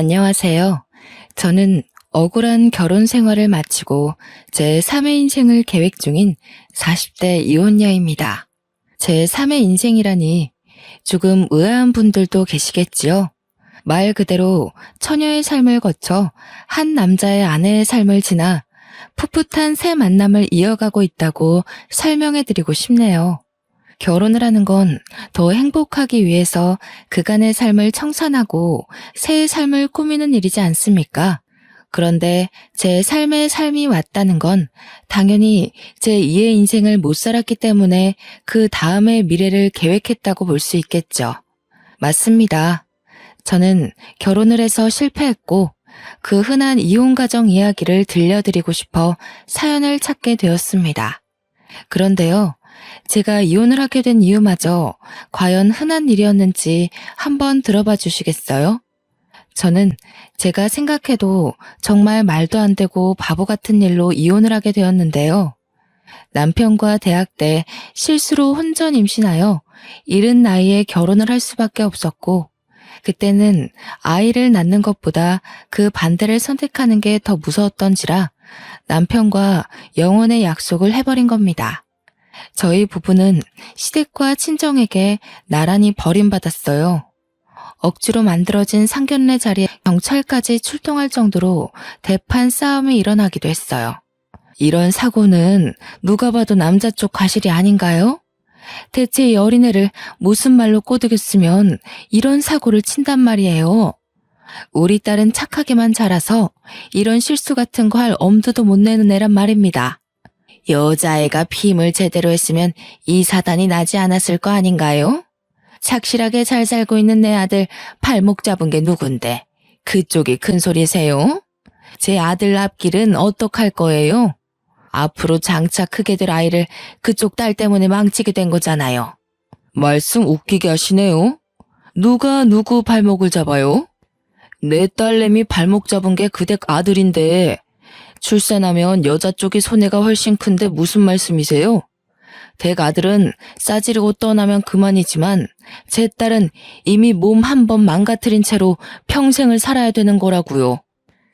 안녕하세요. 저는 억울한 결혼 생활을 마치고 제 3의 인생을 계획 중인 40대 이혼녀입니다. 제 3의 인생이라니 조금 의아한 분들도 계시겠지요. 말 그대로 처녀의 삶을 거쳐 한 남자의 아내의 삶을 지나 풋풋한 새 만남을 이어가고 있다고 설명해드리고 싶네요. 결혼을 하는 건 더 행복하기 위해서 그간의 삶을 청산하고 새의 삶을 꾸미는 일이지 않습니까? 그런데 제 삶의 삶이 왔다는 건 당연히 제 2의 인생을 못 살았기 때문에 그 다음의 미래를 계획했다고 볼 수 있겠죠. 맞습니다. 저는 결혼을 해서 실패했고 그 흔한 이혼 가정 이야기를 들려드리고 싶어 사연을 찾게 되었습니다. 그런데요, 제가 이혼을 하게 된 이유마저 과연 흔한 일이었는지 한번 들어봐 주시겠어요? 저는 제가 생각해도 정말 말도 안 되고 바보 같은 일로 이혼을 하게 되었는데요. 남편과 대학 때 실수로 혼전 임신하여 이른 나이에 결혼을 할 수밖에 없었고, 그때는 아이를 낳는 것보다 그 반대를 선택하는 게 더 무서웠던지라 남편과 영원의 약속을 해버린 겁니다. 저희 부부는 시댁과 친정에게 나란히 버림받았어요. 억지로 만들어진 상견례 자리에 경찰까지 출동할 정도로 대판 싸움이 일어나기도 했어요. 이런 사고는 누가 봐도 남자 쪽 과실이 아닌가요? 대체 이 어린애를 무슨 말로 꼬드겼으면 이런 사고를 친단 말이에요. 우리 딸은 착하게만 자라서 이런 실수 같은 거 할 엄두도 못 내는 애란 말입니다. 여자애가 피임을 제대로 했으면 이 사단이 나지 않았을 거 아닌가요? 착실하게 잘 살고 있는 내 아들 발목 잡은 게 누군데 그쪽이 큰 소리세요? 제 아들 앞길은 어떡할 거예요? 앞으로 장차 크게 될 아이를 그쪽 딸 때문에 망치게 된 거잖아요. 말씀 웃기게 하시네요. 누가 누구 발목을 잡아요? 내 딸내미 발목 잡은 게 그댁 아들인데 출산하면 여자 쪽이 손해가 훨씬 큰데 무슨 말씀이세요? 댁 아들은 싸지르고 떠나면 그만이지만 제 딸은 이미 몸 한 번 망가뜨린 채로 평생을 살아야 되는 거라고요.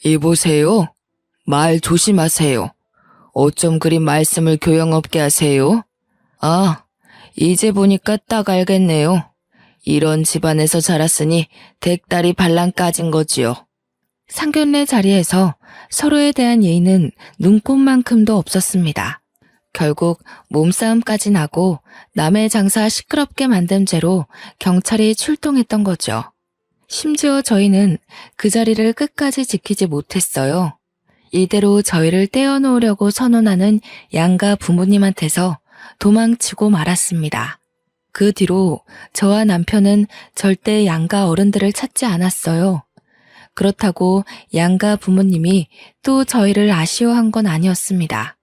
이보세요. 말 조심하세요. 어쩜 그리 말씀을 교양 없게 하세요? 아, 이제 보니까 딱 알겠네요. 이런 집안에서 자랐으니 댁 딸이 발랑 까진 거지요. 상견례 자리에서 서로에 대한 예의는 눈꼽만큼도 없었습니다. 결국 몸싸움까지 나고 남의 장사 시끄럽게 만든 죄로 경찰이 출동했던 거죠. 심지어 저희는 그 자리를 끝까지 지키지 못했어요. 이대로 저희를 떼어놓으려고 선언하는 양가 부모님한테서 도망치고 말았습니다. 그 뒤로 저와 남편은 절대 양가 어른들을 찾지 않았어요. 그렇다고 양가 부모님이 또 저희를 아쉬워한 건 아니었습니다.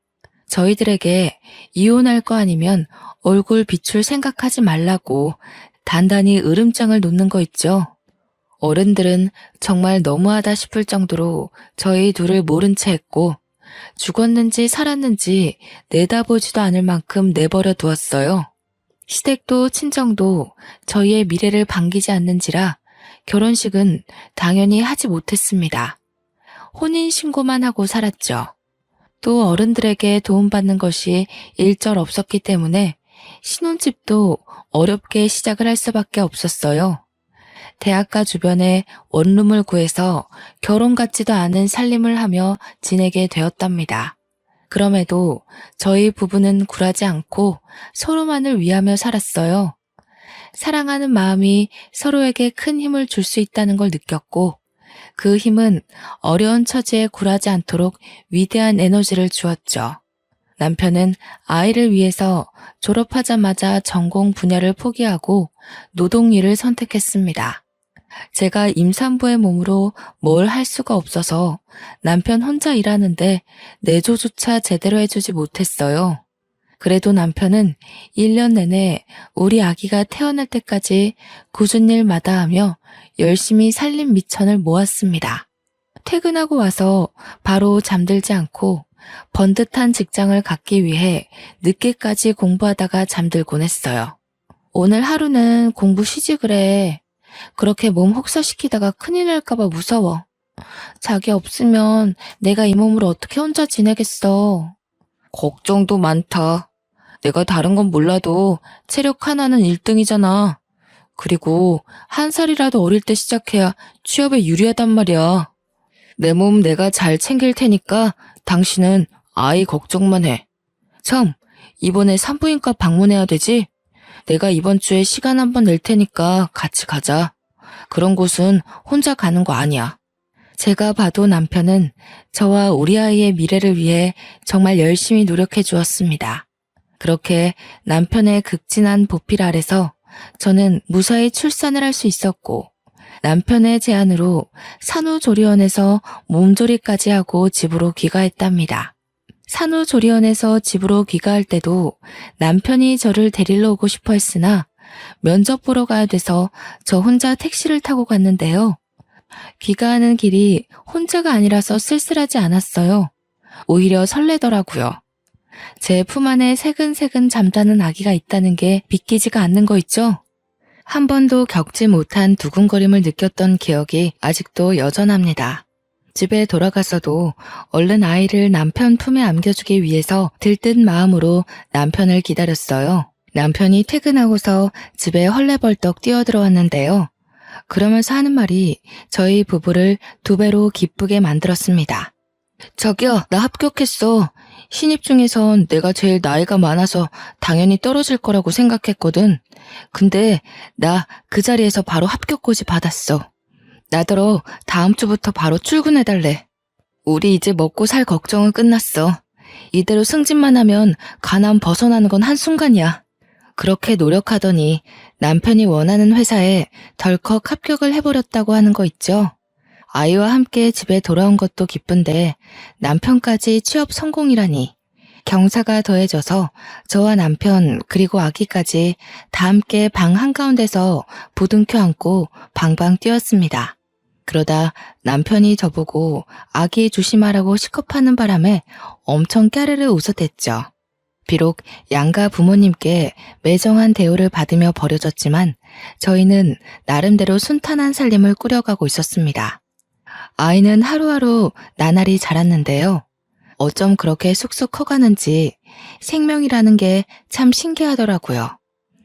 저희들에게 이혼할 거 아니면 얼굴 비출 생각하지 말라고 단단히 으름장을 놓는 거 있죠. 어른들은 정말 너무하다 싶을 정도로 저희 둘을 모른 채 했고 죽었는지 살았는지 내다보지도 않을 만큼 내버려 두었어요. 시댁도 친정도 저희의 미래를 반기지 않는지라 결혼식은 당연히 하지 못했습니다. 혼인신고만 하고 살았죠. 또 어른들에게 도움받는 것이 일절 없었기 때문에 신혼집도 어렵게 시작을 할 수밖에 없었어요. 대학가 주변에 원룸을 구해서 결혼 같지도 않은 살림을 하며 지내게 되었답니다. 그럼에도 저희 부부는 굴하지 않고 서로만을 위하며 살았어요. 사랑하는 마음이 서로에게 큰 힘을 줄 수 있다는 걸 느꼈고 그 힘은 어려운 처지에 굴하지 않도록 위대한 에너지를 주었죠. 남편은 아이를 위해서 졸업하자마자 전공 분야를 포기하고 노동일을 선택했습니다. 제가 임산부의 몸으로 뭘 할 수가 없어서 남편 혼자 일하는데 내조조차 제대로 해주지 못했어요. 그래도 남편은 1년 내내 우리 아기가 태어날 때까지 굳은 일 마다하며 열심히 살림 미천을 모았습니다. 퇴근하고 와서 바로 잠들지 않고 번듯한 직장을 갖기 위해 늦게까지 공부하다가 잠들곤 했어요. 오늘 하루는 공부 쉬지 그래. 그렇게 몸 혹사시키다가 큰일 날까봐 무서워. 자기 없으면 내가 이 몸으로 어떻게 혼자 지내겠어. 걱정도 많다. 내가 다른 건 몰라도 체력 하나는 1등이잖아. 그리고 한 살이라도 어릴 때 시작해야 취업에 유리하단 말이야. 내 몸 내가 잘 챙길 테니까 당신은 아이 걱정만 해. 참, 이번에 산부인과 방문해야 되지? 내가 이번 주에 시간 한번 낼 테니까 같이 가자. 그런 곳은 혼자 가는 거 아니야. 제가 봐도 남편은 저와 우리 아이의 미래를 위해 정말 열심히 노력해 주었습니다. 그렇게 남편의 극진한 보필 아래서 저는 무사히 출산을 할 수 있었고, 남편의 제안으로 산후조리원에서 몸조리까지 하고 집으로 귀가했답니다. 산후조리원에서 집으로 귀가할 때도 남편이 저를 데리러 오고 싶어 했으나 면접 보러 가야 돼서 저 혼자 택시를 타고 갔는데요. 귀가하는 길이 혼자가 아니라서 쓸쓸하지 않았어요. 오히려 설레더라고요. 제 품 안에 새근새근 잠자는 아기가 있다는 게 믿기지가 않는 거 있죠? 한 번도 겪지 못한 두근거림을 느꼈던 기억이 아직도 여전합니다. 집에 돌아가서도 얼른 아이를 남편 품에 안겨주기 위해서 들뜬 마음으로 남편을 기다렸어요. 남편이 퇴근하고서 집에 헐레벌떡 뛰어들어왔는데요. 그러면서 하는 말이 저희 부부를 2배로 기쁘게 만들었습니다. 저기요, 나 합격했어. 신입 중에선 내가 제일 나이가 많아서 당연히 떨어질 거라고 생각했거든. 근데 나 그 자리에서 바로 합격고지 받았어. 나더러 다음 주부터 바로 출근해달래. 우리 이제 먹고 살 걱정은 끝났어. 이대로 승진만 하면 가난 벗어나는 건 한순간이야. 그렇게 노력하더니 남편이 원하는 회사에 덜컥 합격을 해버렸다고 하는 거 있죠. 아이와 함께 집에 돌아온 것도 기쁜데 남편까지 취업 성공이라니. 경사가 더해져서 저와 남편 그리고 아기까지 다 함께 방 한가운데서 부둥켜 안고 방방 뛰었습니다. 그러다 남편이 저보고 아기 조심하라고 시겁하는 바람에 엄청 까르르 웃어댔죠. 비록 양가 부모님께 매정한 대우를 받으며 버려졌지만 저희는 나름대로 순탄한 살림을 꾸려가고 있었습니다. 아이는 하루하루 나날이 자랐는데요. 어쩜 그렇게 쑥쑥 커가는지 생명이라는 게 참 신기하더라고요.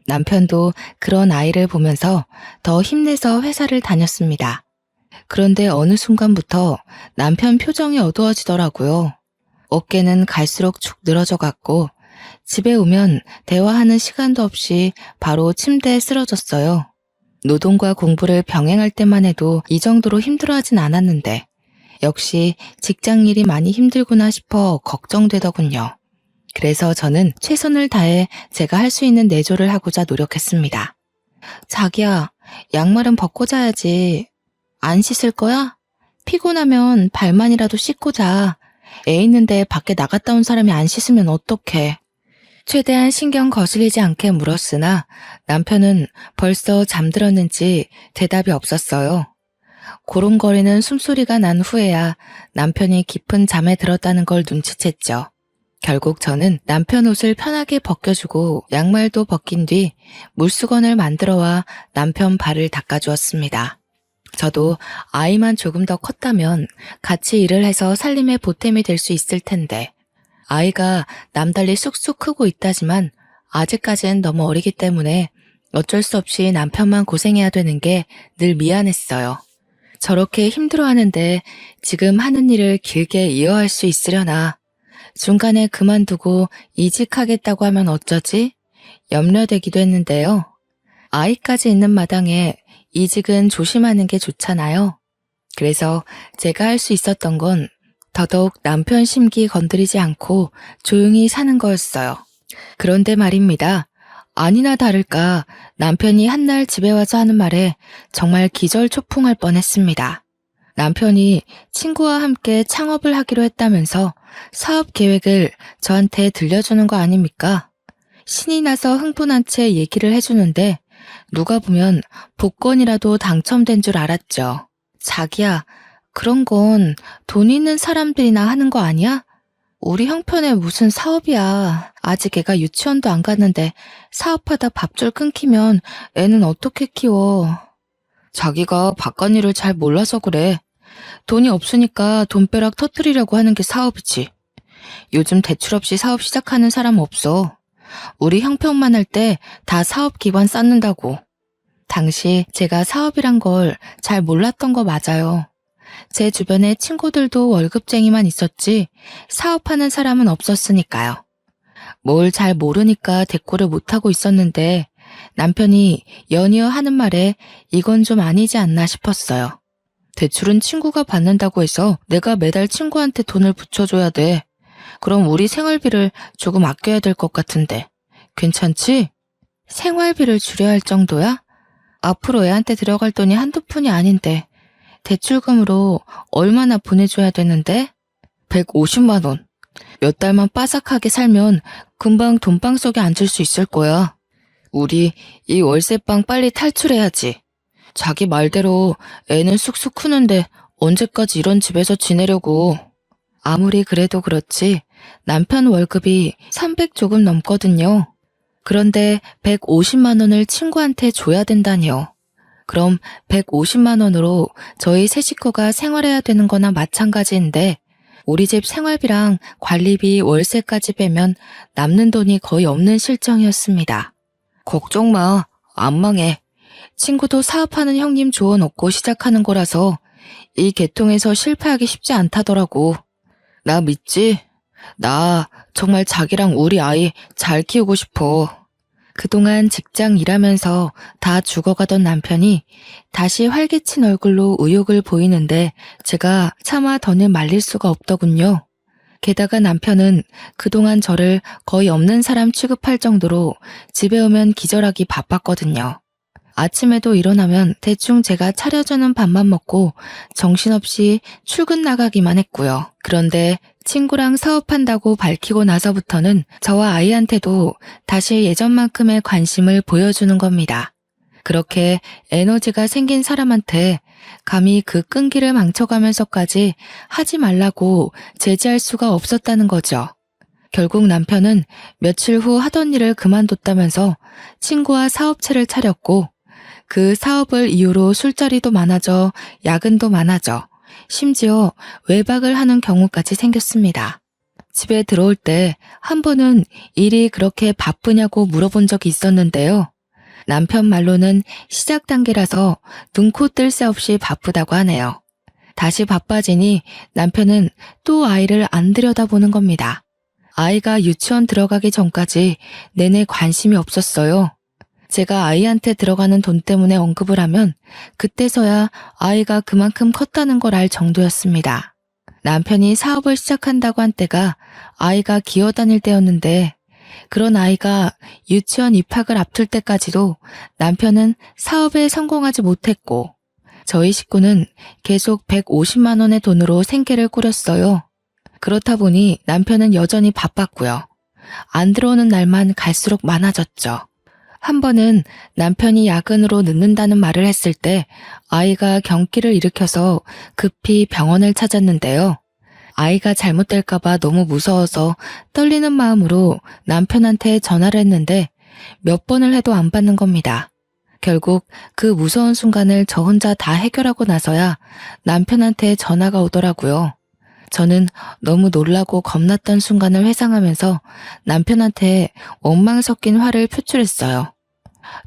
남편도 그런 아이를 보면서 더 힘내서 회사를 다녔습니다. 그런데 어느 순간부터 남편 표정이 어두워지더라고요. 어깨는 갈수록 축 늘어져 갔고 집에 오면 대화하는 시간도 없이 바로 침대에 쓰러졌어요. 노동과 공부를 병행할 때만 해도 이 정도로 힘들어하진 않았는데 역시 직장 일이 많이 힘들구나 싶어 걱정되더군요. 그래서 저는 최선을 다해 제가 할 수 있는 내조를 하고자 노력했습니다. 자기야, 양말은 벗고 자야지. 안 씻을 거야? 피곤하면 발만이라도 씻고 자. 애 있는데 밖에 나갔다 온 사람이 안 씻으면 어떡해. 최대한 신경 거슬리지 않게 물었으나 남편은 벌써 잠들었는지 대답이 없었어요. 고름거리는 숨소리가 난 후에야 남편이 깊은 잠에 들었다는 걸 눈치챘죠. 결국 저는 남편 옷을 편하게 벗겨주고 양말도 벗긴 뒤 물수건을 만들어와 남편 발을 닦아주었습니다. 저도 아이만 조금 더 컸다면 같이 일을 해서 살림에 보탬이 될 수 있을 텐데 아이가 남달리 쑥쑥 크고 있다지만 아직까진 너무 어리기 때문에 어쩔 수 없이 남편만 고생해야 되는 게 늘 미안했어요. 저렇게 힘들어하는데 지금 하는 일을 길게 이어할 수 있으려나. 중간에 그만두고 이직하겠다고 하면 어쩌지? 염려되기도 했는데요. 아이까지 있는 마당에 이직은 조심하는 게 좋잖아요. 그래서 제가 할 수 있었던 건 더더욱 남편 심기 건드리지 않고 조용히 사는 거였어요. 그런데 말입니다. 아니나 다를까 남편이 한날 집에 와서 하는 말에 정말 기절초풍할 뻔했습니다. 남편이 친구와 함께 창업을 하기로 했다면서 사업 계획을 저한테 들려주는 거 아닙니까? 신이 나서 흥분한 채 얘기를 해주는데 누가 보면 복권이라도 당첨된 줄 알았죠. 자기야, 그런 건 돈 있는 사람들이나 하는 거 아니야? 우리 형편에 무슨 사업이야. 아직 애가 유치원도 안 갔는데 사업하다 밥줄 끊기면 애는 어떻게 키워. 자기가 바깥 일을 잘 몰라서 그래. 돈이 없으니까 돈벼락 터뜨리려고 하는 게 사업이지. 요즘 대출 없이 사업 시작하는 사람 없어. 우리 형편만 할 때 다 사업 기반 쌓는다고. 당시 제가 사업이란 걸 잘 몰랐던 거 맞아요. 제 주변에 친구들도 월급쟁이만 있었지 사업하는 사람은 없었으니까요. 뭘 잘 모르니까 대꾸를 못하고 있었는데 남편이 연이어 하는 말에 이건 좀 아니지 않나 싶었어요. 대출은 친구가 받는다고 해서 내가 매달 친구한테 돈을 붙여줘야 돼. 그럼 우리 생활비를 조금 아껴야 될 것 같은데. 괜찮지? 생활비를 줄여야 할 정도야? 앞으로 애한테 들어갈 돈이 한두 푼이 아닌데 대출금으로 얼마나 보내줘야 되는데? 150만 원. 몇 달만 빠삭하게 살면 금방 돈방 속에 앉을 수 있을 거야. 우리 이 월세방 빨리 탈출해야지. 자기 말대로 애는 쑥쑥 크는데 언제까지 이런 집에서 지내려고. 아무리 그래도 그렇지 남편 월급이 300 조금 넘거든요. 그런데 150만 원을 친구한테 줘야 된다니요. 그럼 150만 원으로 저희 세 식구가 생활해야 되는 거나 마찬가지인데 우리 집 생활비랑 관리비 월세까지 빼면 남는 돈이 거의 없는 실정이었습니다. 걱정 마. 안 망해. 친구도 사업하는 형님 조언 얻고 시작하는 거라서 이 계통에서 실패하기 쉽지 않다더라고. 나 믿지? 나 정말 자기랑 우리 아이 잘 키우고 싶어. 그동안 직장 일하면서 다 죽어가던 남편이 다시 활기친 얼굴로 의욕을 보이는데 제가 차마 더는 말릴 수가 없더군요. 게다가 남편은 그동안 저를 거의 없는 사람 취급할 정도로 집에 오면 기절하기 바빴거든요. 아침에도 일어나면 대충 제가 차려주는 밥만 먹고 정신없이 출근 나가기만 했고요. 그런데 친구랑 사업한다고 밝히고 나서부터는 저와 아이한테도 다시 예전만큼의 관심을 보여주는 겁니다. 그렇게 에너지가 생긴 사람한테 감히 그 끈기를 망쳐가면서까지 하지 말라고 제지할 수가 없었다는 거죠. 결국 남편은 며칠 후 하던 일을 그만뒀다면서 친구와 사업체를 차렸고 그 사업을 이유로 술자리도 많아져 야근도 많아져 심지어 외박을 하는 경우까지 생겼습니다. 집에 들어올 때 한 번은 일이 그렇게 바쁘냐고 물어본 적이 있었는데요. 남편 말로는 시작 단계라서 눈코 뜰 새 없이 바쁘다고 하네요. 다시 바빠지니 남편은 또 아이를 안 들여다보는 겁니다. 아이가 유치원 들어가기 전까지 내내 관심이 없었어요. 제가 아이한테 들어가는 돈 때문에 언급을 하면 그때서야 아이가 그만큼 컸다는 걸 알 정도였습니다. 남편이 사업을 시작한다고 한 때가 아이가 기어다닐 때였는데 그런 아이가 유치원 입학을 앞둘 때까지도 남편은 사업에 성공하지 못했고 저희 식구는 계속 150만 원의 돈으로 생계를 꾸렸어요. 그렇다 보니 남편은 여전히 바빴고요. 안 들어오는 날만 갈수록 많아졌죠. 한 번은 남편이 야근으로 늦는다는 말을 했을 때 아이가 경기를 일으켜서 급히 병원을 찾았는데요. 아이가 잘못될까봐 너무 무서워서 떨리는 마음으로 남편한테 전화를 했는데 몇 번을 해도 안 받는 겁니다. 결국 그 무서운 순간을 저 혼자 다 해결하고 나서야 남편한테 전화가 오더라고요. 저는 너무 놀라고 겁났던 순간을 회상하면서 남편한테 원망 섞인 화를 표출했어요.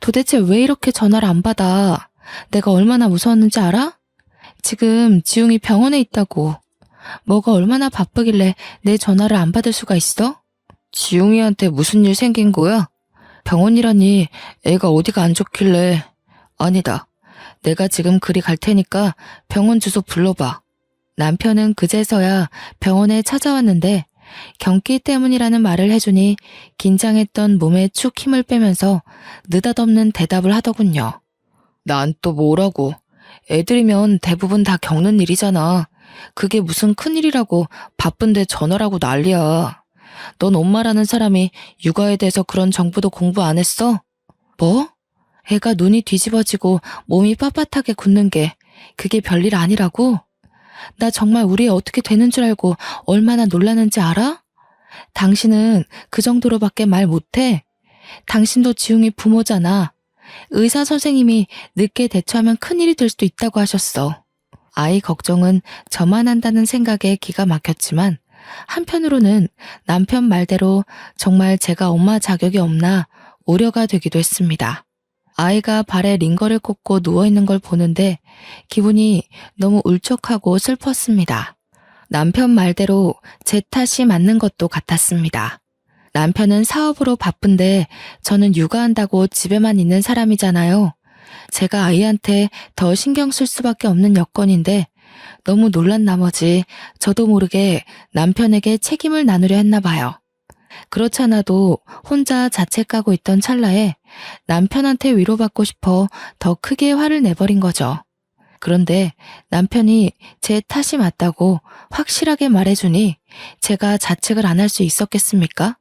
도대체 왜 이렇게 전화를 안 받아? 내가 얼마나 무서웠는지 알아? 지금 지웅이 병원에 있다고. 뭐가 얼마나 바쁘길래 내 전화를 안 받을 수가 있어? 지웅이한테 무슨 일 생긴 거야? 병원이라니 애가 어디가 안 좋길래. 아니다. 내가 지금 그리 갈 테니까 병원 주소 불러봐. 남편은 그제서야 병원에 찾아왔는데 경기 때문이라는 말을 해주니 긴장했던 몸에 축 힘을 빼면서 느닷없는 대답을 하더군요. 난 또 뭐라고. 애들이면 대부분 다 겪는 일이잖아. 그게 무슨 큰일이라고 바쁜데 전화라고 난리야. 넌 엄마라는 사람이 육아에 대해서 그런 정보도 공부 안 했어? 뭐? 애가 눈이 뒤집어지고 몸이 빳빳하게 굳는 게 그게 별일 아니라고? 나 정말 우리 애 어떻게 되는 줄 알고 얼마나 놀라는지 알아? 당신은 그 정도로밖에 말 못해? 당신도 지웅이 부모잖아. 의사 선생님이 늦게 대처하면 큰일이 될 수도 있다고 하셨어. 아이 걱정은 저만 한다는 생각에 기가 막혔지만 한편으로는 남편 말대로 정말 제가 엄마 자격이 없나 우려가 되기도 했습니다. 아이가 발에 링거를 꽂고 누워있는 걸 보는데 기분이 너무 울적하고 슬펐습니다. 남편 말대로 제 탓이 맞는 것도 같았습니다. 남편은 사업으로 바쁜데 저는 육아한다고 집에만 있는 사람이잖아요. 제가 아이한테 더 신경 쓸 수밖에 없는 여건인데 너무 놀란 나머지 저도 모르게 남편에게 책임을 나누려 했나 봐요. 그렇잖아도 혼자 자책하고 있던 찰나에 남편한테 위로받고 싶어 더 크게 화를 내버린 거죠. 그런데 남편이 제 탓이 맞다고 확실하게 말해주니 제가 자책을 안 할 수 있었겠습니까?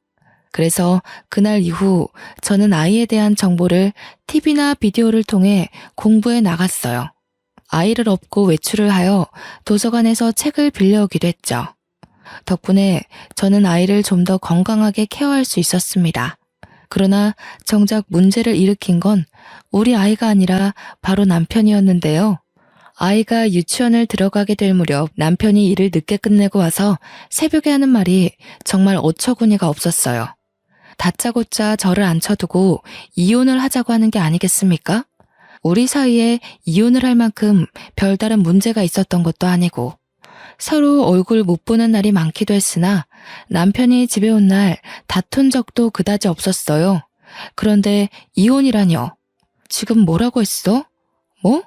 그래서 그날 이후 저는 아이에 대한 정보를 TV나 비디오를 통해 공부해 나갔어요. 아이를 업고 외출을 하여 도서관에서 책을 빌려오기도 했죠. 덕분에 저는 아이를 좀 더 건강하게 케어할 수 있었습니다. 그러나 정작 문제를 일으킨 건 우리 아이가 아니라 바로 남편이었는데요. 아이가 유치원을 들어가게 될 무렵 남편이 일을 늦게 끝내고 와서 새벽에 하는 말이 정말 어처구니가 없었어요. 다짜고짜 저를 앉혀두고 이혼을 하자고 하는 게 아니겠습니까? 우리 사이에 이혼을 할 만큼 별다른 문제가 있었던 것도 아니고 서로 얼굴 못 보는 날이 많기도 했으나 남편이 집에 온 날 다툰 적도 그다지 없었어요. 그런데 이혼이라뇨. 지금 뭐라고 했어? 뭐?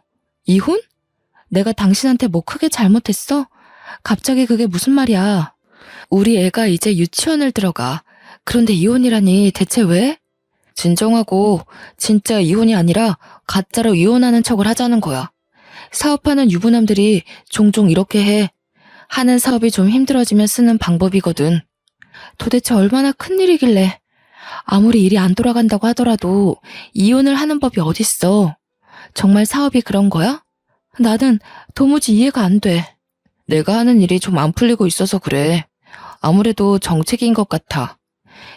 이혼? 내가 당신한테 뭐 크게 잘못했어? 갑자기 그게 무슨 말이야? 우리 애가 이제 유치원을 들어가. 그런데 이혼이라니 대체 왜? 진정하고 진짜 이혼이 아니라 가짜로 이혼하는 척을 하자는 거야. 사업하는 유부남들이 종종 이렇게 해. 하는 사업이 좀 힘들어지면 쓰는 방법이거든. 도대체 얼마나 큰일이길래. 아무리 일이 안 돌아간다고 하더라도 이혼을 하는 법이 어딨어. 정말 사업이 그런 거야? 나는 도무지 이해가 안 돼. 내가 하는 일이 좀 안 풀리고 있어서 그래. 아무래도 정책인 것 같아.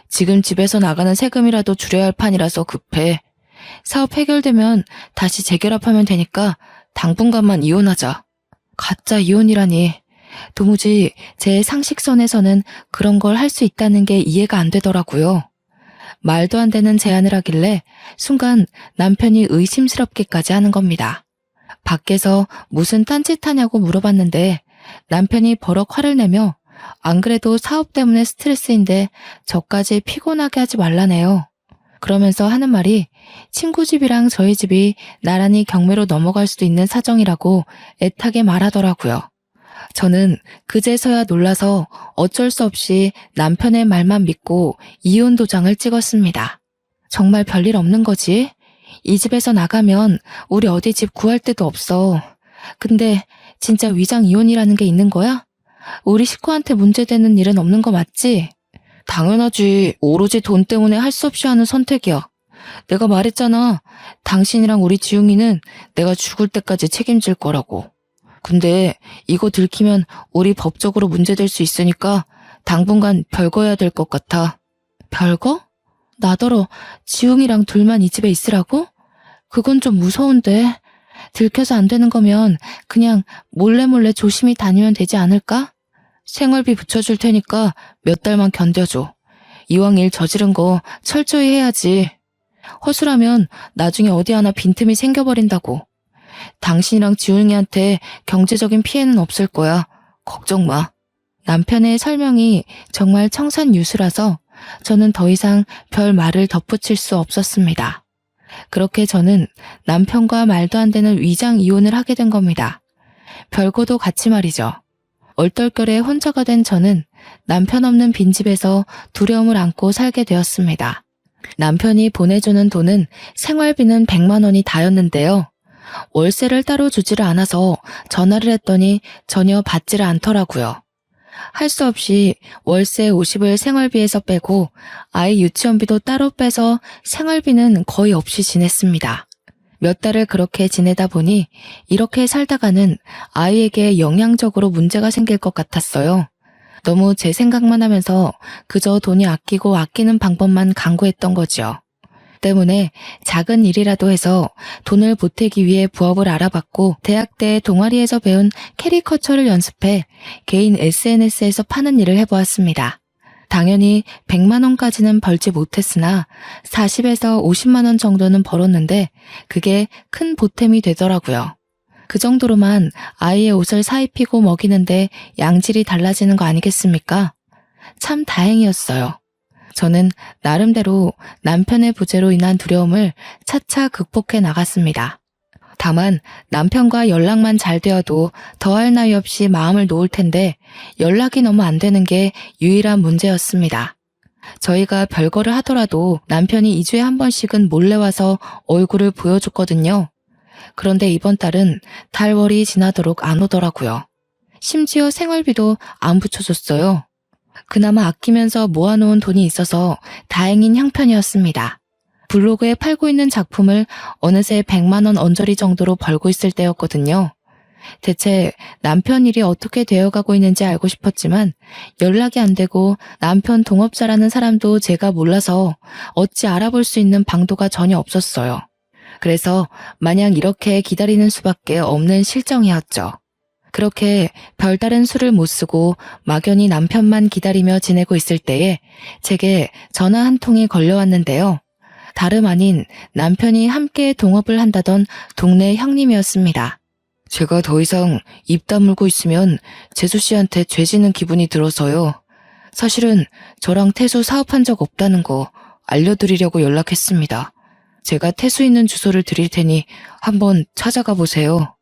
지금 집에서 나가는 세금이라도 줄여야 할 판이라서 급해. 사업 해결되면 다시 재결합하면 되니까 당분간만 이혼하자. 가짜 이혼이라니. 도무지 제 상식선에서는 그런 걸 할 수 있다는 게 이해가 안 되더라고요. 말도 안 되는 제안을 하길래 순간 남편이 의심스럽게까지 하는 겁니다. 밖에서 무슨 딴짓하냐고 물어봤는데 남편이 버럭 화를 내며 안 그래도 사업 때문에 스트레스인데 저까지 피곤하게 하지 말라네요. 그러면서 하는 말이 친구 집이랑 저희 집이 나란히 경매로 넘어갈 수도 있는 사정이라고 애타게 말하더라고요. 저는 그제서야 놀라서 어쩔 수 없이 남편의 말만 믿고 이혼 도장을 찍었습니다. 정말 별일 없는 거지? 이 집에서 나가면 우리 어디 집 구할 데도 없어. 근데 진짜 위장 이혼이라는 게 있는 거야? 우리 식구한테 문제되는 일은 없는 거 맞지? 당연하지. 오로지 돈 때문에 할 수 없이 하는 선택이야. 내가 말했잖아. 당신이랑 우리 지웅이는 내가 죽을 때까지 책임질 거라고. 근데 이거 들키면 우리 법적으로 문제될 수 있으니까 당분간 별거해야 될 것 같아. 별거? 나더러 지웅이랑 둘만 이 집에 있으라고? 그건 좀 무서운데. 들켜서 안 되는 거면 그냥 몰래 조심히 다니면 되지 않을까? 생활비 붙여줄 테니까 몇 달만 견뎌줘. 이왕 일 저지른 거 철저히 해야지. 허술하면 나중에 어디 하나 빈틈이 생겨버린다고. 당신이랑 지웅이한테 경제적인 피해는 없을 거야. 걱정 마. 남편의 설명이 정말 청산유수라서 저는 더 이상 별 말을 덧붙일 수 없었습니다. 그렇게 저는 남편과 말도 안 되는 위장 이혼을 하게 된 겁니다. 별거도 같이 말이죠. 얼떨결에 혼자가 된 저는 남편 없는 빈집에서 두려움을 안고 살게 되었습니다. 남편이 보내주는 돈은 생활비는 100만 원이 다였는데요. 월세를 따로 주지를 않아서 전화를 했더니 전혀 받지를 않더라고요. 할 수 없이 월세 50을 생활비에서 빼고 아이 유치원비도 따로 빼서 생활비는 거의 없이 지냈습니다. 몇 달을 그렇게 지내다 보니 이렇게 살다가는 아이에게 영양적으로 문제가 생길 것 같았어요. 너무 제 생각만 하면서 그저 돈이 아끼고 아끼는 방법만 강구했던 거지요. 때문에 작은 일이라도 해서 돈을 보태기 위해 부업을 알아봤고 대학 때 동아리에서 배운 캐리커처를 연습해 개인 SNS에서 파는 일을 해보았습니다. 당연히 100만 원까지는 벌지 못했으나 40에서 50만 원 정도는 벌었는데 그게 큰 보탬이 되더라고요. 그 정도로만 아이의 옷을 사입히고 먹이는데 양질이 달라지는 거 아니겠습니까? 참 다행이었어요. 저는 나름대로 남편의 부재로 인한 두려움을 차차 극복해 나갔습니다. 다만 남편과 연락만 잘 되어도 더할 나위 없이 마음을 놓을 텐데 연락이 너무 안 되는 게 유일한 문제였습니다. 저희가 별거를 하더라도 남편이 2주에 한 번씩은 몰래 와서 얼굴을 보여줬거든요. 그런데 이번 달은 달월이 지나도록 안 오더라고요. 심지어 생활비도 안 붙여줬어요. 그나마 아끼면서 모아놓은 돈이 있어서 다행인 형편이었습니다. 블로그에 팔고 있는 작품을 어느새 100만 원 언저리 정도로 벌고 있을 때였거든요. 대체 남편 일이 어떻게 되어가고 있는지 알고 싶었지만 연락이 안 되고 남편 동업자라는 사람도 제가 몰라서 어찌 알아볼 수 있는 방도가 전혀 없었어요. 그래서 마냥 이렇게 기다리는 수밖에 없는 실정이었죠. 그렇게 별다른 수를 못 쓰고 막연히 남편만 기다리며 지내고 있을 때에 제게 전화 한 통이 걸려왔는데요. 다름 아닌 남편이 함께 동업을 한다던 동네 형님이었습니다. 제가 더 이상 입 다물고 있으면 재수 씨한테 죄지는 기분이 들어서요. 사실은 저랑 태수 사업한 적 없다는 거 알려드리려고 연락했습니다. 제가 태수 있는 주소를 드릴 테니 한번 찾아가 보세요.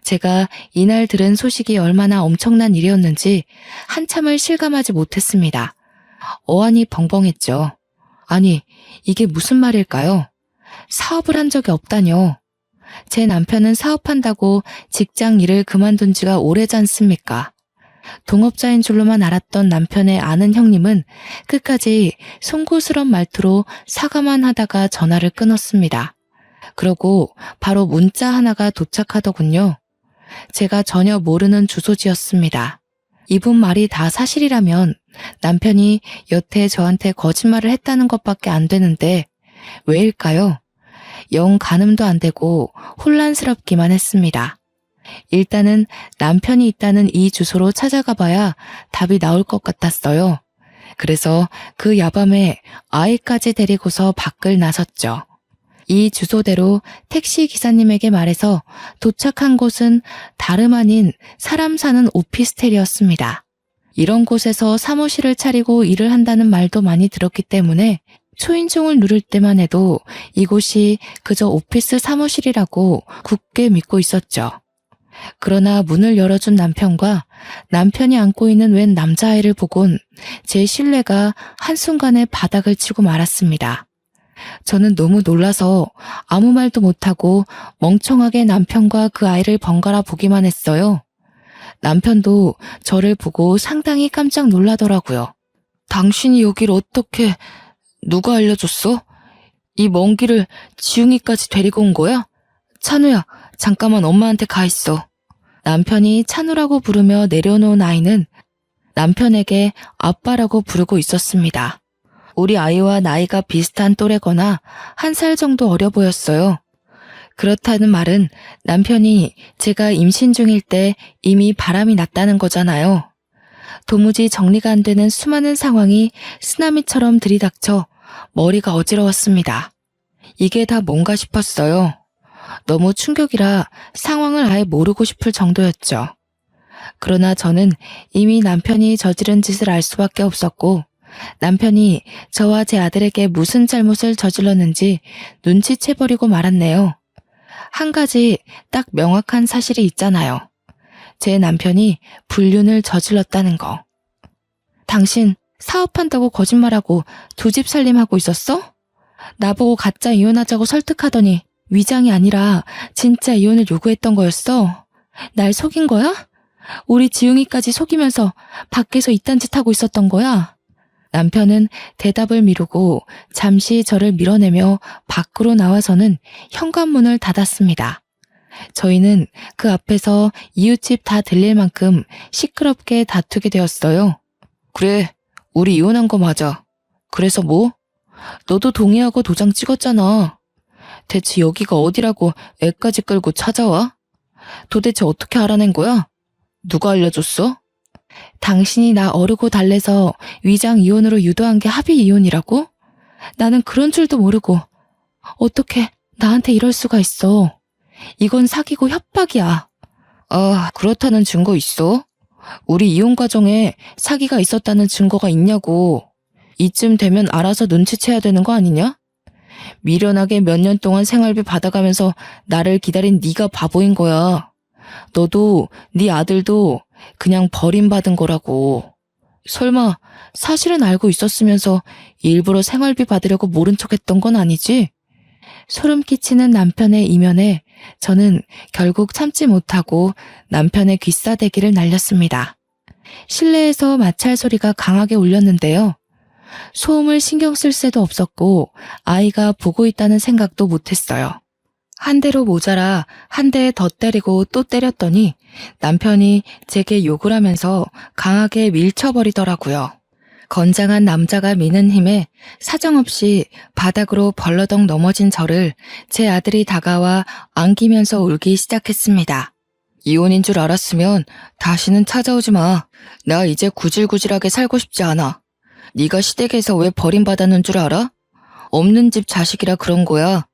제가 이날 들은 소식이 얼마나 엄청난 일이었는지 한참을 실감하지 못했습니다. 어안이 벙벙했죠. 아니, 이게 무슨 말일까요? 사업을 한 적이 없다뇨. 제 남편은 사업한다고 직장 일을 그만둔 지가 오래지 않습니까? 동업자인 줄로만 알았던 남편의 아는 형님은 끝까지 송구스런 말투로 사과만 하다가 전화를 끊었습니다. 그러고 바로 문자 하나가 도착하더군요. 제가 전혀 모르는 주소지였습니다. 이분 말이 다 사실이라면 남편이 여태 저한테 거짓말을 했다는 것밖에 안 되는데 왜일까요? 영 가늠도 안 되고 혼란스럽기만 했습니다. 일단은 남편이 있다는 이 주소로 찾아가 봐야 답이 나올 것 같았어요. 그래서 그 야밤에 아이까지 데리고서 밖을 나섰죠. 이 주소대로 택시 기사님에게 말해서 도착한 곳은 다름 아닌 사람 사는 오피스텔이었습니다. 이런 곳에서 사무실을 차리고 일을 한다는 말도 많이 들었기 때문에 초인종을 누를 때만 해도 이곳이 그저 오피스 사무실이라고 굳게 믿고 있었죠. 그러나 문을 열어준 남편과 남편이 안고 있는 웬 남자아이를 보곤 제 신뢰가 한순간에 바닥을 치고 말았습니다. 저는 너무 놀라서 아무 말도 못하고 멍청하게 남편과 그 아이를 번갈아 보기만 했어요. 남편도 저를 보고 상당히 깜짝 놀라더라고요. 당신이 여길 어떻게... 누가 알려줬어? 이 먼 길을 지웅이까지 데리고 온 거야? 찬우야, 잠깐만 엄마한테 가 있어. 남편이 찬우라고 부르며 내려놓은 아이는 남편에게 아빠라고 부르고 있었습니다. 우리 아이와 나이가 비슷한 또래거나 1살 정도 어려 보였어요. 그렇다는 말은 남편이 제가 임신 중일 때 이미 바람이 났다는 거잖아요. 도무지 정리가 안 되는 수많은 상황이 쓰나미처럼 들이닥쳐 머리가 어지러웠습니다. 이게 다 뭔가 싶었어요. 너무 충격이라 상황을 아예 모르고 싶을 정도였죠. 그러나 저는 이미 남편이 저지른 짓을 알 수밖에 없었고 남편이 저와 제 아들에게 무슨 잘못을 저질렀는지 눈치채버리고 말았네요. 한 가지 딱 명확한 사실이 있잖아요. 제 남편이 불륜을 저질렀다는 거. 당신 사업한다고 거짓말하고 두 집 살림하고 있었어? 나보고 가짜 이혼하자고 설득하더니 위장이 아니라 진짜 이혼을 요구했던 거였어? 날 속인 거야? 우리 지웅이까지 속이면서 밖에서 이딴 짓 하고 있었던 거야? 남편은 대답을 미루고 잠시 저를 밀어내며 밖으로 나와서는 현관문을 닫았습니다. 저희는 그 앞에서 이웃집 다 들릴 만큼 시끄럽게 다투게 되었어요. 그래, 우리 이혼한 거 맞아. 그래서 뭐? 너도 동의하고 도장 찍었잖아. 대체 여기가 어디라고 애까지 끌고 찾아와? 도대체 어떻게 알아낸 거야? 누가 알려줬어? 당신이 나 어르고 달래서 위장 이혼으로 유도한 게 합의 이혼이라고? 나는 그런 줄도 모르고 어떻게 나한테 이럴 수가 있어. 이건 사기고 협박이야. 아, 그렇다는 증거 있어? 우리 이혼 과정에 사기가 있었다는 증거가 있냐고. 이쯤 되면 알아서 눈치채야 되는 거 아니냐? 미련하게 몇 년 동안 생활비 받아가면서 나를 기다린 네가 바보인 거야. 너도 네 아들도 그냥 버림받은 거라고. 설마 사실은 알고 있었으면서 일부러 생활비 받으려고 모른 척했던 건 아니지? 소름 끼치는 남편의 이면에 저는 결국 참지 못하고 남편의 귀싸대기를 날렸습니다. 실내에서 마찰 소리가 강하게 울렸는데요. 소음을 신경 쓸 새도 없었고 아이가 보고 있다는 생각도 못했어요. 한 대로 모자라 한 대 더 때리고 또 때렸더니 남편이 제게 욕을 하면서 강하게 밀쳐버리더라고요. 건장한 남자가 미는 힘에 사정없이 바닥으로 벌러덩 넘어진 저를 제 아들이 다가와 안기면서 울기 시작했습니다. 이혼인 줄 알았으면 다시는 찾아오지 마. 나 이제 구질구질하게 살고 싶지 않아. 네가 시댁에서 왜 버림받았는 줄 알아? 없는 집 자식이라 그런 거야.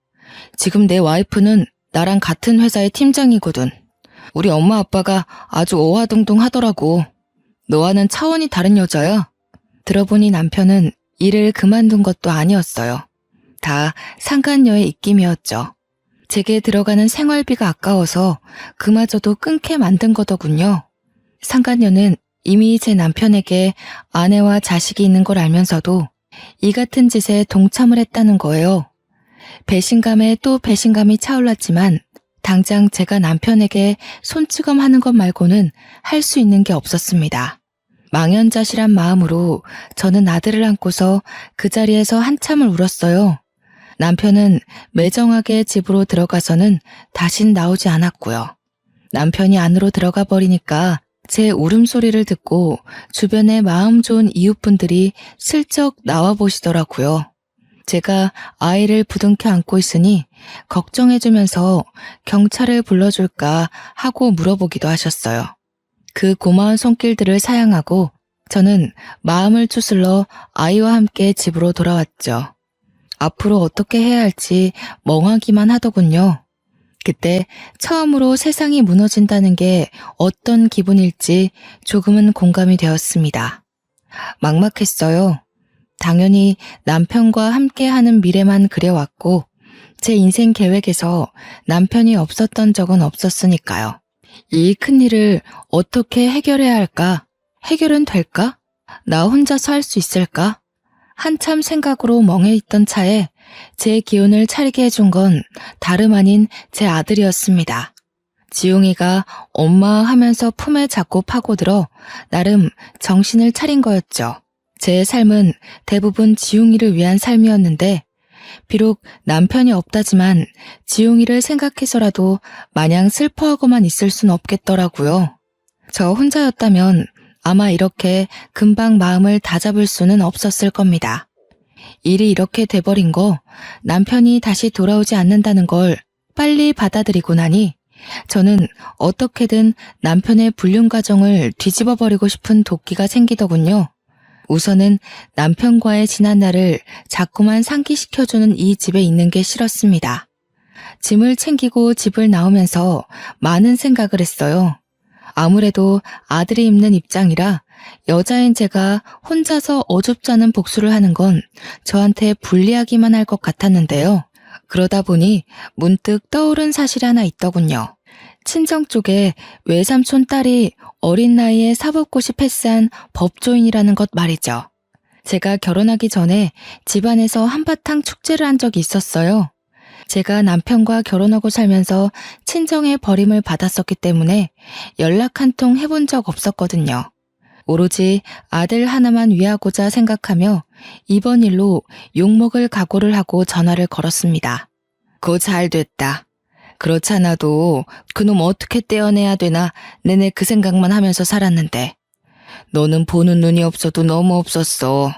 지금 내 와이프는 나랑 같은 회사의 팀장이거든. 우리 엄마 아빠가 아주 어화동동 하더라고. 너와는 차원이 다른 여자야. 들어보니 남편은 일을 그만둔 것도 아니었어요. 다 상간녀의 입김이었죠. 제게 들어가는 생활비가 아까워서 그마저도 끊게 만든 거더군요. 상간녀는 이미 제 남편에게 아내와 자식이 있는 걸 알면서도 이 같은 짓에 동참을 했다는 거예요. 배신감에 또 배신감이 차올랐지만 당장 제가 남편에게 손찌검하는 것 말고는 할 수 있는 게 없었습니다. 망연자실한 마음으로 저는 아들을 안고서 그 자리에서 한참을 울었어요. 남편은 매정하게 집으로 들어가서는 다신 나오지 않았고요. 남편이 안으로 들어가 버리니까 제 울음소리를 듣고 주변의 마음 좋은 이웃분들이 슬쩍 나와 보시더라고요. 제가 아이를 부둥켜 안고 있으니 걱정해주면서 경찰을 불러줄까 하고 물어보기도 하셨어요. 그 고마운 손길들을 사양하고 저는 마음을 추슬러 아이와 함께 집으로 돌아왔죠. 앞으로 어떻게 해야 할지 멍하기만 하더군요. 그때 처음으로 세상이 무너진다는 게 어떤 기분일지 조금은 공감이 되었습니다. 막막했어요. 당연히 남편과 함께하는 미래만 그려왔고 제 인생 계획에서 남편이 없었던 적은 없었으니까요. 이 큰일을 어떻게 해결해야 할까? 해결은 될까? 나 혼자서 할 수 있을까? 한참 생각으로 멍해 있던 차에 제 기운을 차리게 해준 건 다름 아닌 제 아들이었습니다. 지웅이가 엄마 하면서 품에 잡고 파고들어 나름 정신을 차린 거였죠. 제 삶은 대부분 지웅이를 위한 삶이었는데 비록 남편이 없다지만 지웅이를 생각해서라도 마냥 슬퍼하고만 있을 순 없겠더라고요. 저 혼자였다면 아마 이렇게 금방 마음을 다잡을 수는 없었을 겁니다. 일이 이렇게 돼버린 거 남편이 다시 돌아오지 않는다는 걸 빨리 받아들이고 나니 저는 어떻게든 남편의 불륜 가정을 뒤집어버리고 싶은 도끼가 생기더군요. 우선은 남편과의 지난 날을 자꾸만 상기시켜주는 이 집에 있는 게 싫었습니다. 짐을 챙기고 집을 나오면서 많은 생각을 했어요. 아무래도 아들이 입는 입장이라 여자인 제가 혼자서 어줍잖은 복수를 하는 건 저한테 불리하기만 할 것 같았는데요. 그러다 보니 문득 떠오른 사실이 하나 있더군요. 친정 쪽에 외삼촌 딸이 어린 나이에 사법고시 패스한 법조인이라는 것 말이죠. 제가 결혼하기 전에 집안에서 한바탕 축제를 한 적이 있었어요. 제가 남편과 결혼하고 살면서 친정의 버림을 받았었기 때문에 연락 한 통 해본 적 없었거든요. 오로지 아들 하나만 위하고자 생각하며 이번 일로 욕먹을 각오를 하고 전화를 걸었습니다. 고 잘 됐다. 그렇잖아도 그놈 어떻게 떼어내야 되나 내내 그 생각만 하면서 살았는데 너는 보는 눈이 없어도 너무 없었어.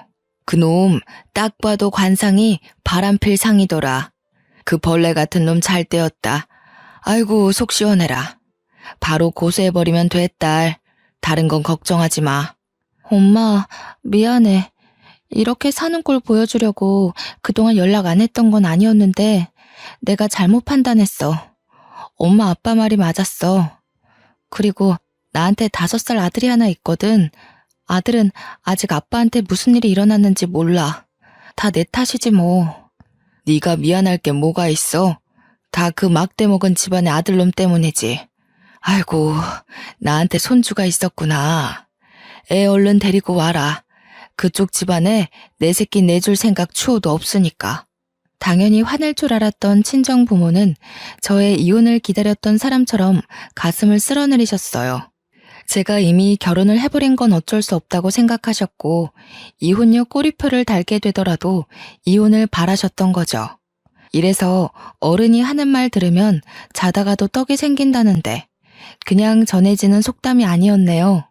그놈 딱 봐도 관상이 바람필 상이더라. 그 벌레 같은 놈 잘 떼었다. 아이고 속 시원해라. 바로 고소해버리면 돼 딸. 다른 건 걱정하지 마. 엄마 미안해. 이렇게 사는 꼴 보여주려고 그동안 연락 안 했던 건 아니었는데 내가 잘못 판단했어. 엄마 아빠 말이 맞았어. 그리고 나한테 5살 아들이 하나 있거든. 아들은 아직 아빠한테 무슨 일이 일어났는지 몰라. 다 내 탓이지 뭐. 네가 미안할 게 뭐가 있어? 다 그 막대 먹은 집안의 아들놈 때문이지. 아이고, 나한테 손주가 있었구나. 애 얼른 데리고 와라. 그쪽 집안에 내 새끼 내줄 생각 추호도 없으니까. 당연히 화낼 줄 알았던 친정 부모는 저의 이혼을 기다렸던 사람처럼 가슴을 쓸어내리셨어요. 제가 이미 결혼을 해버린 건 어쩔 수 없다고 생각하셨고 이혼녀 꼬리표를 달게 되더라도 이혼을 바라셨던 거죠. 이래서 어른이 하는 말 들으면 자다가도 떡이 생긴다는데 그냥 전해지는 속담이 아니었네요.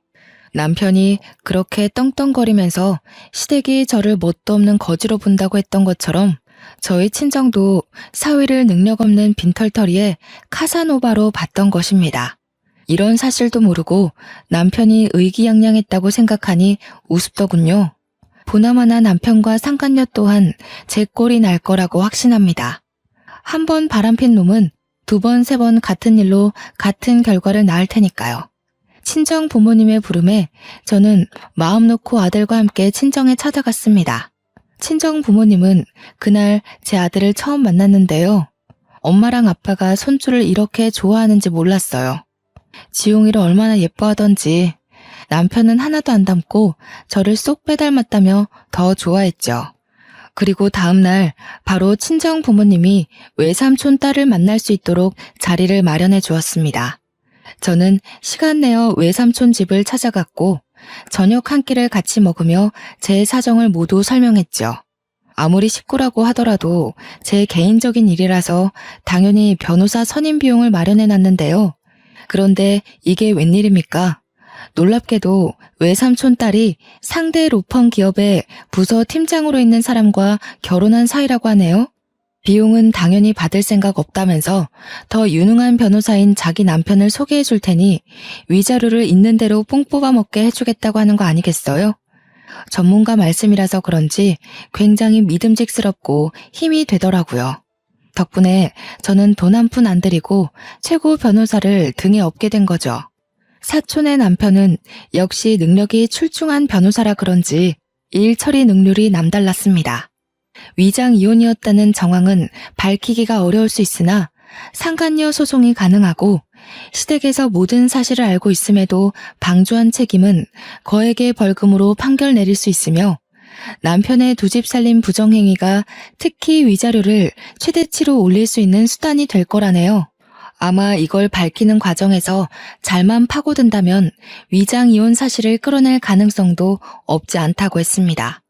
남편이 그렇게 떵떵거리면서 시댁이 저를 뭣도 없는 거지로 본다고 했던 것처럼 저희 친정도 사위를 능력 없는 빈털터리에 카사노바로 봤던 것입니다. 이런 사실도 모르고 남편이 의기양양했다고 생각하니 우습더군요. 보나마나 남편과 상간녀 또한 제 꼴이 날 거라고 확신합니다. 한 번 바람핀 놈은 2번, 3번 같은 일로 같은 결과를 낳을 테니까요. 친정 부모님의 부름에 저는 마음 놓고 아들과 함께 친정에 찾아갔습니다. 친정 부모님은 그날 제 아들을 처음 만났는데요. 엄마랑 아빠가 손주를 이렇게 좋아하는지 몰랐어요. 지용이를 얼마나 예뻐하던지 남편은 하나도 안 닮고 저를 쏙 빼닮았다며 더 좋아했죠. 그리고 다음날 바로 친정 부모님이 외삼촌 딸을 만날 수 있도록 자리를 마련해 주었습니다. 저는 시간 내어 외삼촌 집을 찾아갔고 저녁 한 끼를 같이 먹으며 제 사정을 모두 설명했죠. 아무리 식구라고 하더라도 제 개인적인 일이라서 당연히 변호사 선임 비용을 마련해 놨는데요. 그런데 이게 웬일입니까? 놀랍게도 외삼촌 딸이 상대 로펌 기업의 부서 팀장으로 있는 사람과 결혼한 사이라고 하네요. 비용은 당연히 받을 생각 없다면서 더 유능한 변호사인 자기 남편을 소개해 줄 테니 위자료를 있는 대로 뽕 뽑아 먹게 해주겠다고 하는 거 아니겠어요? 전문가 말씀이라서 그런지 굉장히 믿음직스럽고 힘이 되더라고요. 덕분에 저는 돈 한 푼 안 들이고 최고 변호사를 등에 업게 된 거죠. 사촌의 남편은 역시 능력이 출중한 변호사라 그런지 일 처리 능률이 남달랐습니다. 위장 이혼이었다는 정황은 밝히기가 어려울 수 있으나 상간녀 소송이 가능하고 시댁에서 모든 사실을 알고 있음에도 방조한 책임은 거액의 벌금으로 판결 내릴 수 있으며 남편의 2집 살림 부정행위가 특히 위자료를 최대치로 올릴 수 있는 수단이 될 거라네요. 아마 이걸 밝히는 과정에서 잘만 파고든다면 위장 이혼 사실을 끌어낼 가능성도 없지 않다고 했습니다.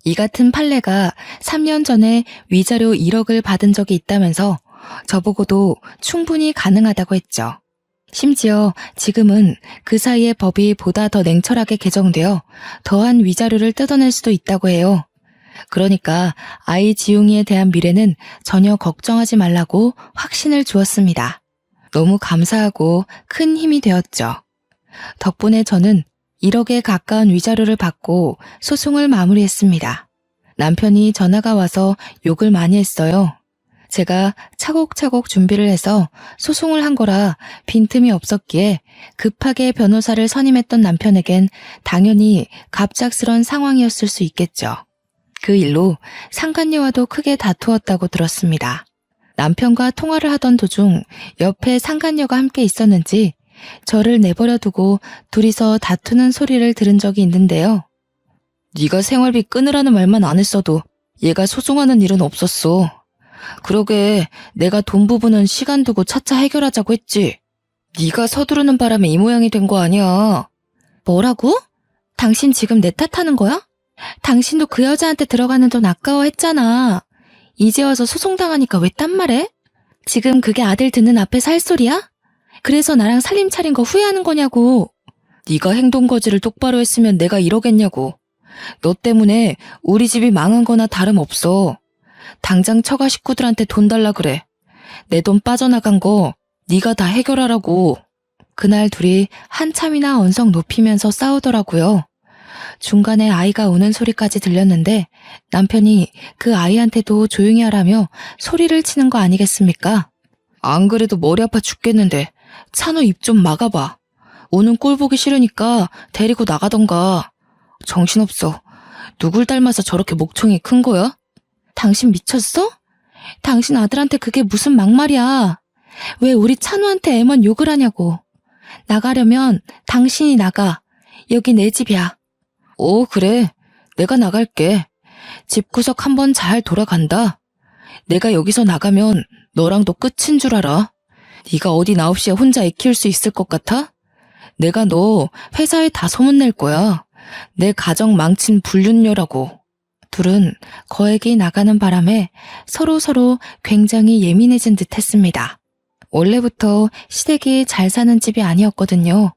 이 같은 판례가 3년 전에 위자료 1억을 받은 적이 있다면서 저보고도 충분히 가능하다고 했죠. 심지어 지금은 그 사이에 법이 보다 더 냉철하게 개정되어 더한 위자료를 뜯어낼 수도 있다고 해요. 그러니까 아이 지용이에 대한 미래는 전혀 걱정하지 말라고 확신을 주었습니다. 너무 감사하고 큰 힘이 되었죠. 덕분에 저는 1억에 가까운 위자료를 받고 소송을 마무리했습니다. 남편이 전화가 와서 욕을 많이 했어요. 제가 차곡차곡 준비를 해서 소송을 한 거라 빈틈이 없었기에 급하게 변호사를 선임했던 남편에겐 당연히 갑작스런 상황이었을 수 있겠죠. 그 일로 상간녀와도 크게 다투었다고 들었습니다. 남편과 통화를 하던 도중 옆에 상간녀가 함께 있었는지 저를 내버려 두고 둘이서 다투는 소리를 들은 적이 있는데요. 네가 생활비 끊으라는 말만 안 했어도 얘가 소송하는 일은 없었어. 그러게 내가 돈 부분은 시간 두고 차차 해결하자고 했지. 네가 서두르는 바람에 이 모양이 된 거 아니야. 뭐라고? 당신 지금 내 탓하는 거야? 당신도 그 여자한테 들어가는 돈 아까워했잖아. 이제 와서 소송당하니까 왜 딴 말해? 지금 그게 아들 듣는 앞에서 할 소리야? 그래서 나랑 살림 차린 거 후회하는 거냐고. 네가 행동 거지를 똑바로 했으면 내가 이러겠냐고. 너 때문에 우리 집이 망한 거나 다름없어. 당장 처가 식구들한테 돈 달라 그래. 내 돈 빠져나간 거 네가 다 해결하라고. 그날 둘이 한참이나 언성 높이면서 싸우더라고요. 중간에 아이가 우는 소리까지 들렸는데 남편이 그 아이한테도 조용히 하라며 소리를 치는 거 아니겠습니까? 안 그래도 머리 아파 죽겠는데 찬우 입 좀 막아봐. 우는 꼴 보기 싫으니까 데리고 나가던가. 정신없어. 누굴 닮아서 저렇게 목청이 큰 거야? 당신 미쳤어? 당신 아들한테 그게 무슨 막말이야. 왜 우리 찬우한테 애만 욕을 하냐고. 나가려면 당신이 나가. 여기 내 집이야. 오, 그래. 내가 나갈게. 집구석 한번 잘 돌아간다. 내가 여기서 나가면 너랑도 끝인 줄 알아. 네가 어디 나 없이 혼자 애 키울 수 있을 것 같아? 내가 너 회사에 다 소문낼 거야. 내 가정 망친 불륜녀라고. 둘은 거액이 나가는 바람에 서로 굉장히 예민해진 듯 했습니다. 원래부터 시댁이 잘 사는 집이 아니었거든요.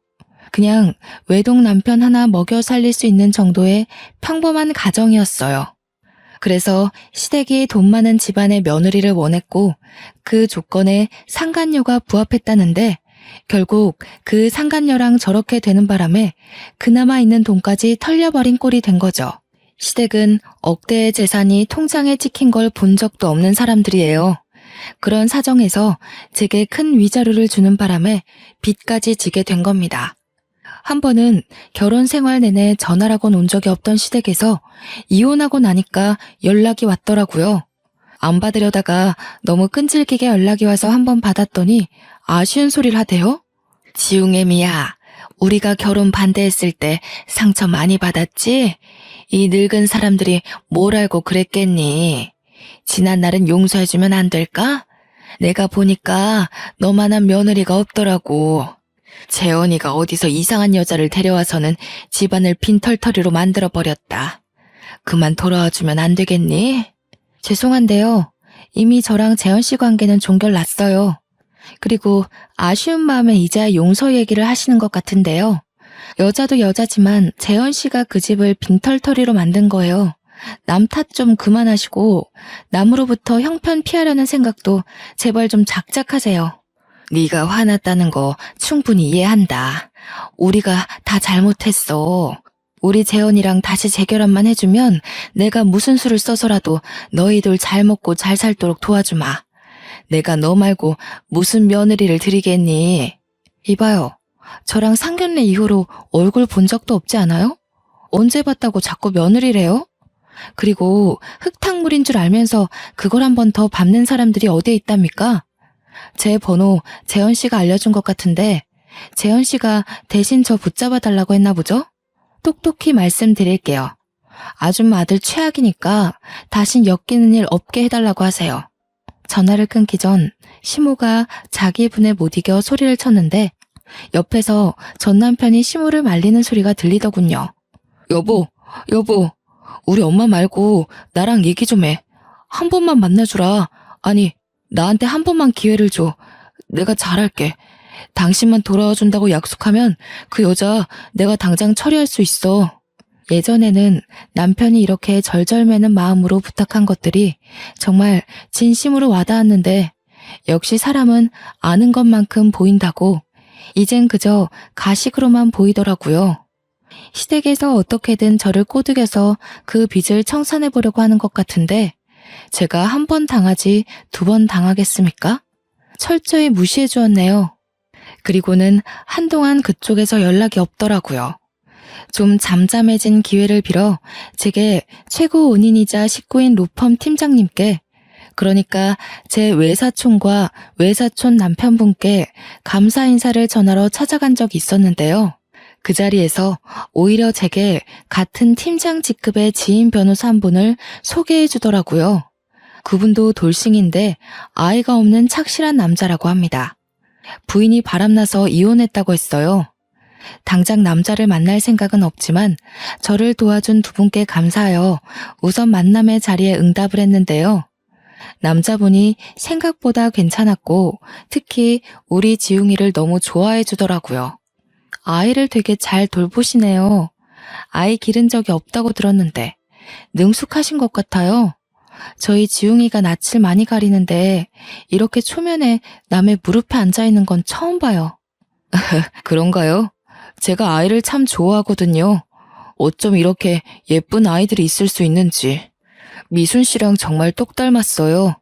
그냥 외동 남편 하나 먹여 살릴 수 있는 정도의 평범한 가정이었어요. 그래서 시댁이 돈 많은 집안의 며느리를 원했고 그 조건에 상간녀가 부합했다는데 결국 그 상간녀랑 저렇게 되는 바람에 그나마 있는 돈까지 털려버린 꼴이 된 거죠. 시댁은 억대의 재산이 통장에 찍힌 걸 본 적도 없는 사람들이에요. 그런 사정에서 제게 큰 위자료를 주는 바람에 빚까지 지게 된 겁니다. 한 번은 결혼 생활 내내 전화라곤 온 적이 없던 시댁에서 이혼하고 나니까 연락이 왔더라고요. 안 받으려다가 너무 끈질기게 연락이 와서 한 번 받았더니 아쉬운 소리를 하대요. 지웅애미야, 우리가 결혼 반대했을 때 상처 많이 받았지? 이 늙은 사람들이 뭘 알고 그랬겠니? 지난 날은 용서해주면 안 될까? 내가 보니까 너만한 며느리가 없더라고. 재원이가 어디서 이상한 여자를 데려와서는 집안을 빈털터리로 만들어버렸다. 그만 돌아와주면 안 되겠니? 죄송한데요. 이미 저랑 재원씨 관계는 종결났어요. 그리고 아쉬운 마음에 이제야 용서 얘기를 하시는 것 같은데요. 여자도 여자지만 재원씨가 그 집을 빈털터리로 만든 거예요. 남 탓 좀 그만하시고 남으로부터 형편 피하려는 생각도 제발 좀 작작하세요. 네가 화났다는 거 충분히 이해한다. 우리가 다 잘못했어. 우리 재원이랑 다시 재결합만 해주면 내가 무슨 수를 써서라도 너희들 잘 먹고 잘 살도록 도와주마. 내가 너 말고 무슨 며느리를 드리겠니? 이봐요. 저랑 상견례 이후로 얼굴 본 적도 없지 않아요? 언제 봤다고 자꾸 며느리래요? 그리고 흙탕물인 줄 알면서 그걸 한 번 더 밟는 사람들이 어디에 있답니까? 제 번호 재현 씨가 알려준 것 같은데 재현 씨가 대신 저 붙잡아 달라고 했나 보죠? 똑똑히 말씀드릴게요. 아줌마 아들 최악이니까 다신 엮이는 일 없게 해달라고 하세요. 전화를 끊기 전 시모가 자기 분에 못 이겨 소리를 쳤는데 옆에서 전 남편이 시모를 말리는 소리가 들리더군요. 여보, 우리 엄마 말고 나랑 얘기 좀 해. 한 번만 만나주라. 아니, 나한테 한 번만 기회를 줘. 내가 잘할게. 당신만 돌아와준다고 약속하면 그 여자 내가 당장 처리할 수 있어. 예전에는 남편이 이렇게 절절매는 마음으로 부탁한 것들이 정말 진심으로 와닿았는데 역시 사람은 아는 것만큼 보인다고 이젠 그저 가식으로만 보이더라고요. 시댁에서 어떻게든 저를 꼬드겨서 그 빚을 청산해보려고 하는 것 같은데 제가 한 번 당하지 두 번 당하겠습니까? 철저히 무시해 주었네요. 그리고는 한동안 그쪽에서 연락이 없더라고요. 좀 잠잠해진 기회를 빌어 제게 최고 은인이자 식구인 로펌 팀장님께 그러니까 제 외사촌과 외사촌 남편분께 감사 인사를 전하러 찾아간 적이 있었는데요. 그 자리에서 오히려 제게 같은 팀장 직급의 지인 변호사 한 분을 소개해 주더라고요. 그분도 돌싱인데 아이가 없는 착실한 남자라고 합니다. 부인이 바람나서 이혼했다고 했어요. 당장 남자를 만날 생각은 없지만 저를 도와준 두 분께 감사하여 우선 만남의 자리에 응답을 했는데요. 남자분이 생각보다 괜찮았고 특히 우리 지웅이를 너무 좋아해 주더라고요. 아이를 되게 잘 돌보시네요. 아이 기른 적이 없다고 들었는데 능숙하신 것 같아요. 저희 지웅이가 낯을 많이 가리는데 이렇게 초면에 남의 무릎에 앉아있는 건 처음 봐요. 그런가요? 제가 아이를 참 좋아하거든요. 어쩜 이렇게 예쁜 아이들이 있을 수 있는지. 미순 씨랑 정말 똑 닮았어요.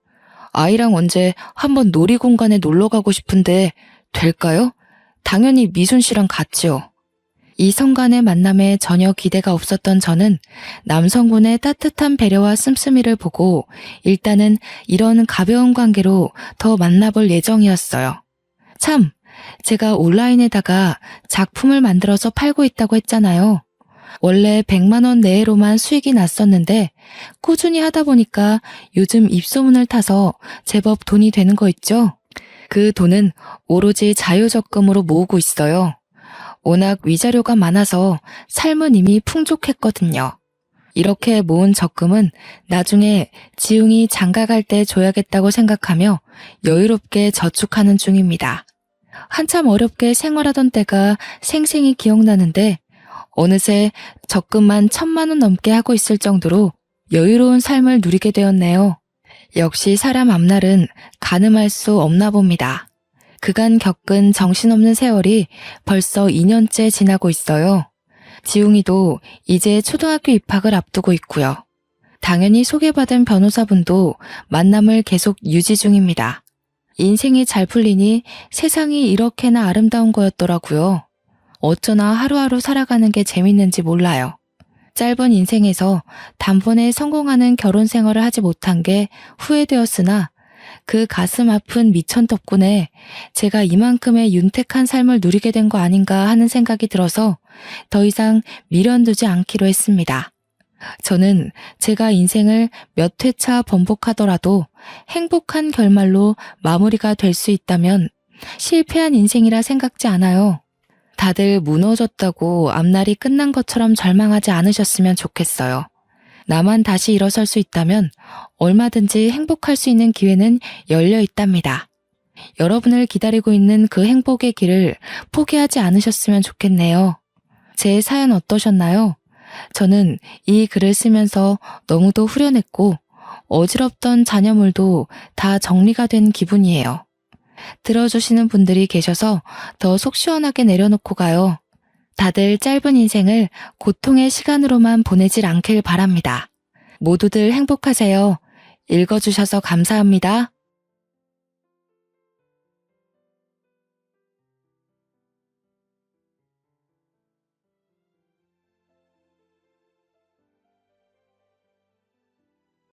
아이랑 언제 한번 놀이공간에 놀러 가고 싶은데 될까요? 당연히 미순 씨랑 같지요. 이성 간의 만남에 전혀 기대가 없었던 저는 남성분의 따뜻한 배려와 씀씀이를 보고 일단은 이런 가벼운 관계로 더 만나볼 예정이었어요. 참, 제가 온라인에다가 작품을 만들어서 팔고 있다고 했잖아요. 원래 100만 원 내외로만 수익이 났었는데 꾸준히 하다 보니까 요즘 입소문을 타서 제법 돈이 되는 거 있죠? 그 돈은 오로지 자유적금으로 모으고 있어요. 워낙 위자료가 많아서 삶은 이미 풍족했거든요. 이렇게 모은 적금은 나중에 지웅이 장가 갈 때 줘야겠다고 생각하며 여유롭게 저축하는 중입니다. 한참 어렵게 생활하던 때가 생생히 기억나는데 어느새 적금만 1,000만 원 넘게 하고 있을 정도로 여유로운 삶을 누리게 되었네요. 역시 사람 앞날은 가늠할 수 없나 봅니다. 그간 겪은 정신없는 세월이 벌써 2년째 지나고 있어요. 지웅이도 이제 초등학교 입학을 앞두고 있고요. 당연히 소개받은 변호사분도 만남을 계속 유지 중입니다. 인생이 잘 풀리니 세상이 이렇게나 아름다운 거였더라고요. 어쩌나 하루하루 살아가는 게 재밌는지 몰라요. 짧은 인생에서 단번에 성공하는 결혼 생활을 하지 못한 게 후회되었으나 그 가슴 아픈 미천 덕분에 제가 이만큼의 윤택한 삶을 누리게 된 거 아닌가 하는 생각이 들어서 더 이상 미련두지 않기로 했습니다. 저는 제가 인생을 몇 회차 번복하더라도 행복한 결말로 마무리가 될 수 있다면 실패한 인생이라 생각지 않아요. 다들 무너졌다고 앞날이 끝난 것처럼 절망하지 않으셨으면 좋겠어요. 나만 다시 일어설 수 있다면 얼마든지 행복할 수 있는 기회는 열려 있답니다. 여러분을 기다리고 있는 그 행복의 길을 포기하지 않으셨으면 좋겠네요. 제 사연 어떠셨나요? 저는 이 글을 쓰면서 너무도 후련했고 어지럽던 잔여물도 다 정리가 된 기분이에요. 들어주시는 분들이 계셔서 더 속 시원하게 내려놓고 가요. 다들 짧은 인생을 고통의 시간으로만 보내질 않길 바랍니다. 모두들 행복하세요. 읽어주셔서 감사합니다.